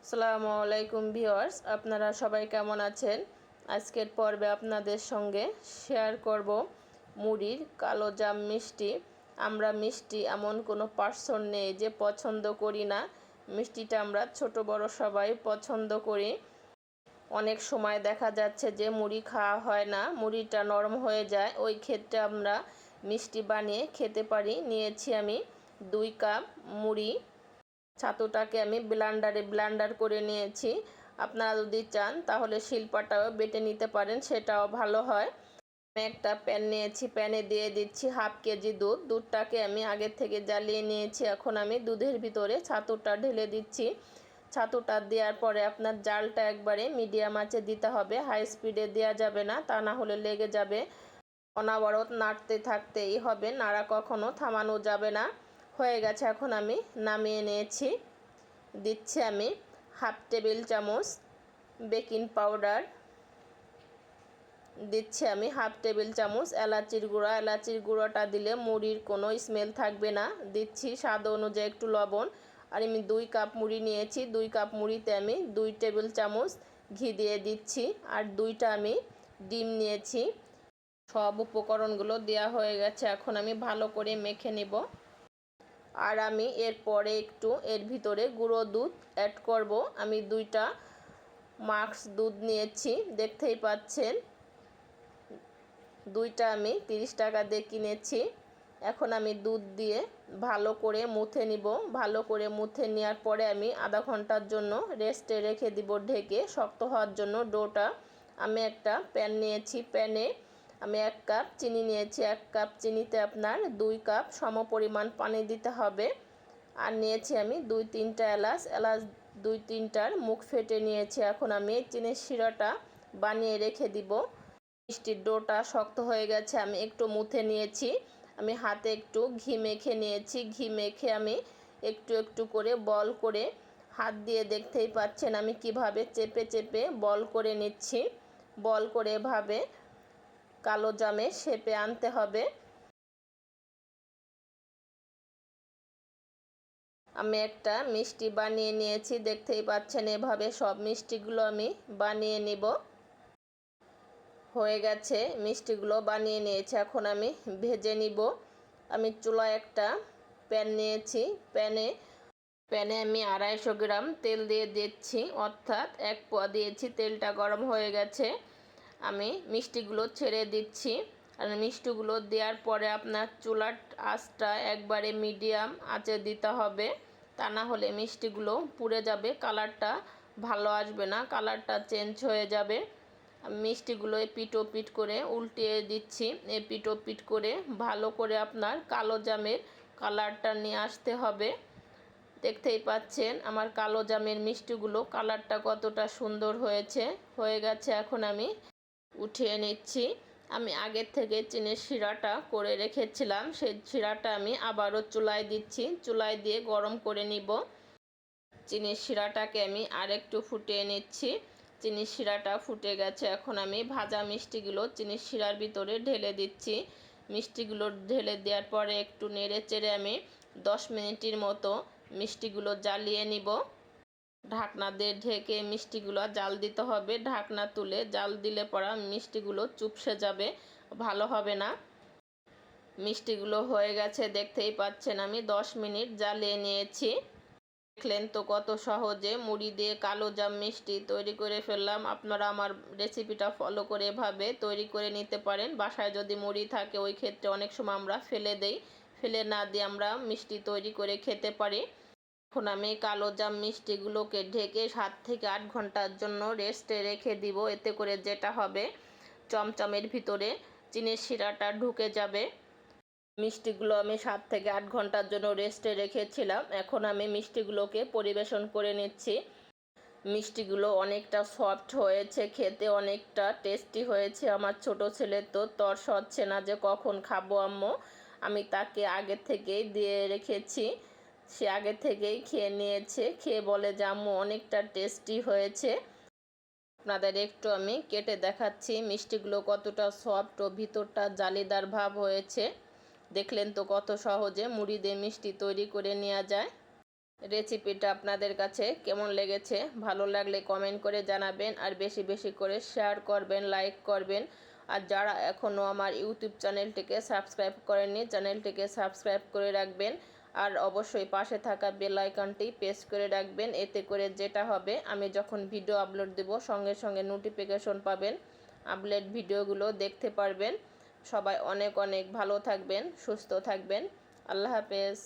আসসালামু আলাইকুম ভিউয়ার্স, আপনারা সবাই কেমন আছেন? আজকের পর্বে আপনাদের সঙ্গে শেয়ার করব মুড়ির কালো জাম মিষ্টি। আমরা মিষ্টি এমন কোনো পার্সন নেই যে পছন্দ করি না। মিষ্টিটা আমরা ছোট বড় সবাই পছন্দ করি। অনেক সময় দেখা যাচ্ছে যে মুড়ি খাওয়া হয় না, মুড়িটা নরম হয়ে যায়, ওই ক্ষেত্রে আমরা মিষ্টি বানিয়ে খেতে পারি। নিয়েছি আমি 2 কাপ মুড়ি। ছাতুটাকে আমি ব্লান্ডার করে নিয়েছি। আপনারা যদি চান তাহলে শিলপাটাও বেটে নিতে পারেন, সেটাও ভালো হয়। আমি একটা প্যান নিয়েছি, প্যানে দিয়ে দিচ্ছি 1/2 কেজি দুধ। দুধটাকে আমি আগে থেকে জ্বালিয়ে নিয়েছি। এখন আমি দুধের ভিতরে ছাতুটা ঢেলে দিচ্ছি। ছাতুটা দেওয়ার পরে আপনার জালটা একবারে মিডিয়াম আঁচে দিতে হবে, হাই স্পিডে দেওয়া যাবে না, তা না হলে লেগে যাবে। অনবরত নাড়তে থাকতেই হবে, নাড়া কখনো থামানো যাবে না। হয়ে গেছে, এখন আমি নামিয়ে নিয়েছি। দিচ্ছি আমি 1/2 টেবিল চামচ বেকিং পাউডার, দিচ্ছি আমি 1/2 টেবিল চামচ এলাচির গুঁড়া। এলাচির গুঁড়োটা দিলে মুড়ির কোনো স্মেল থাকবে না। দিচ্ছি স্বাদ অনুযায়ী একটু লবণ। আর আমি 2 কাপ মুড়ি নিয়েছি, 2 কাপ মুড়িতে আমি 2 টেবিল চামচ ঘি দিয়ে দিচ্ছি। আর 2টা আমি ডিম নিয়েছি। সব উপকরণগুলো দেওয়া হয়ে গেছে, এখন আমি ভালো করে মেখে নেব। আর আমি এরপরে একটু এর ভিতরে গুঁড়ো দুধ অ্যাড করব। আমি 2টা মাক্স দুধ নিয়েছি, দেখতেই পাচ্ছেন। 2টা আমি 30 টাকা দিয়ে কিনেছি। এখন আমি দুধ দিয়ে ভালো করে মুথে নিব। ভালো করে মুথে নেওয়ার পরে আমি আধা ঘন্টার জন্য রেস্টে রেখে দিব ঢেকে, শক্ত হওয়ার জন্য ডোটা। আমি একটা প্যান নিয়েছি, প্যানে আমি 1 কাপ চিনি নিয়েছি। 1 কাপ চিনিতে আপনার 2 কাপ সমপরিমাণ পানি দিতে হবে। আর নিয়েছি আমি 2-3টা এলাচ। 2-3টার মুখ ফেটে নিয়েছি। এখন আমি চিনির শিরাটা বানিয়ে রেখে দিব। মিষ্টির ডোটা শক্ত হয়ে গেছে, আমি একটু মুথে নিয়েছি। আমি হাতে একটু ঘি মেখে নিয়েছি। ঘি মেখে আমি একটু একটু করে বল করে, হাত দিয়ে দেখতেই পাচ্ছেন আমি কিভাবে চেপে চেপে বল করে নিচ্ছি। বল করে এভাবে কালো জামে শেপে আনতে হবে। আমি একটা মিষ্টি বানিয়ে নিয়েছি, দেখতেই পাচ্ছেন। এভাবে সব মিষ্টিগুলো আমি বানিয়ে নিব। হয়ে গেছে, মিষ্টিগুলো বানিয়ে নিয়েছি, এখন আমি ভেজে নিব। আমি চুলায় একটা প্যান নিয়েছি। প্যানে আমি 250 গ্রাম তেল দিয়ে দিচ্ছি, অর্থাৎ 1 পোয়া দিয়েছি। তেলটা গরম হয়ে গেছে, আমি মিষ্টিগুলো ছেড়ে দিচ্ছি। আর মিষ্টিগুলো দেওয়ার পরে আপনার চুলার আঁচটা একবারে মিডিয়াম আঁচে দিতে হবে, তা না হলে মিষ্টিগুলো পুড়ে যাবে, কালারটা ভালো আসবে না, কালারটা চেঞ্জ হয়ে যাবে। মিষ্টিগুলো এপিট ওপিট করে উল্টিয়ে দিচ্ছি। এপিট ওপিট করে ভালো করে আপনার কালো জামের কালারটা নিয়ে আসতে হবে। দেখতেই পাচ্ছেন আমার কালো জামের মিষ্টিগুলো কালারটা কতটা সুন্দর হয়েছে। হয়ে গেছে, এখন আমি উঠিয়ে নিচ্ছি। আমি আগের থেকে চিনির শিরাটা করে রেখেছিলাম, সেই শিরাটা আমি আবারও চুলায় দিচ্ছি। চুলায় দিয়ে গরম করে নিব। চিনির শিরাটাকে আমি আরেকটু ফুটিয়ে নিচ্ছি। চিনির শিরাটা ফুটে গেছে, এখন আমি ভাজা মিষ্টিগুলো চিনির শিরার ভিতরে ঢেলে দিচ্ছি। মিষ্টিগুলো ঢেলে দেওয়ার পরে একটু নেড়ে চেড়ে আমি 10 মিনিটের মতো মিষ্টিগুলো জ্বালিয়ে নিব। ঢাকনা দিয়ে ঢেকে মিষ্টিগুলো জাল দিতে হবে। ঢাকনা তুলে জাল দিলে পরে মিষ্টিগুলো চুপসে যাবে, ভালো হবে না। মিষ্টিগুলো হয়ে গেছে, দেখতেই পাচ্ছেন আমি 10 মিনিট জ্বালিয়ে নিয়েছি। দেখলেন তো কত সহজে মুড়ি দিয়ে কালো জাম মিষ্টি তৈরি করে ফেললাম। আপনারা আমার রেসিপিটা ফলো করে এভাবে তৈরি করে নিতে পারেন। বাসায় যদি মুড়ি থাকে, ওই ক্ষেত্রে অনেক সময় আমরা ফেলে দেই, ফেলে না দিয়ে আমরা মিষ্টি তৈরি করে খেতে পারি। এখন আমি কালো জাম মিষ্টিগুলোকে ঢেকে 7 থেকে 8 ঘন্টার জন্য রেস্টে রেখে দিব। এতে করে যেটা হবে, চমচমের ভিতরে চিনির শিরাটা ঢুকে যাবে। মিষ্টিগুলো আমি 7 থেকে 8 ঘন্টার জন্য রেস্টে রেখেছিলাম। এখন আমি মিষ্টিগুলোকে পরিবেশন করে নিচ্ছি। মিষ্টিগুলো অনেকটা সফট হয়েছে, খেতে অনেকটা টেস্টি হয়েছে। আমার ছোট ছেলে তো তর সচ্ছে না যে কখন খাবো আম্মু। আমি তাকে আগে থেকেই দিয়ে রেখেছি, সে আগে থেকেই খেয়ে নিয়েছে। খেয়ে বলে যে আম্মু অনেকটা টেস্টি হয়েছে। আপনাদের একটু আমি কেটে দেখাচ্ছি মিষ্টিগুলো কতটা সফট ও ভিতরটা জালিদার ভাব হয়েছে। দেখলেন তো কত সহজে মুড়ি দিয়ে মিষ্টি তৈরি করে নেওয়া যায়। রেসিপিটা আপনাদের কাছে কেমন লেগেছে, ভালো লাগলে কমেন্ট করে জানাবেন আর বেশি বেশি করে শেয়ার করবেন, লাইক করবেন। আর যারা এখনও আমার ইউটিউব চ্যানেলটিকে সাবস্ক্রাইব করেননি, চ্যানেলটিকে সাবস্ক্রাইব করে রাখবেন। আর অবশ্যই পাশে থাকা বেল আইকনটি প্রেস করে রাখবেন। এতে করে যেটা হবে, আমি যখন ভিডিও আপলোড দেব সঙ্গে সঙ্গে নোটিফিকেশন পাবেন, আপলোড ভিডিওগুলো দেখতে পারবেন। সবাই অনেক অনেক ভালো থাকবেন, সুস্থ থাকবেন। আল্লাহ হাফেজ।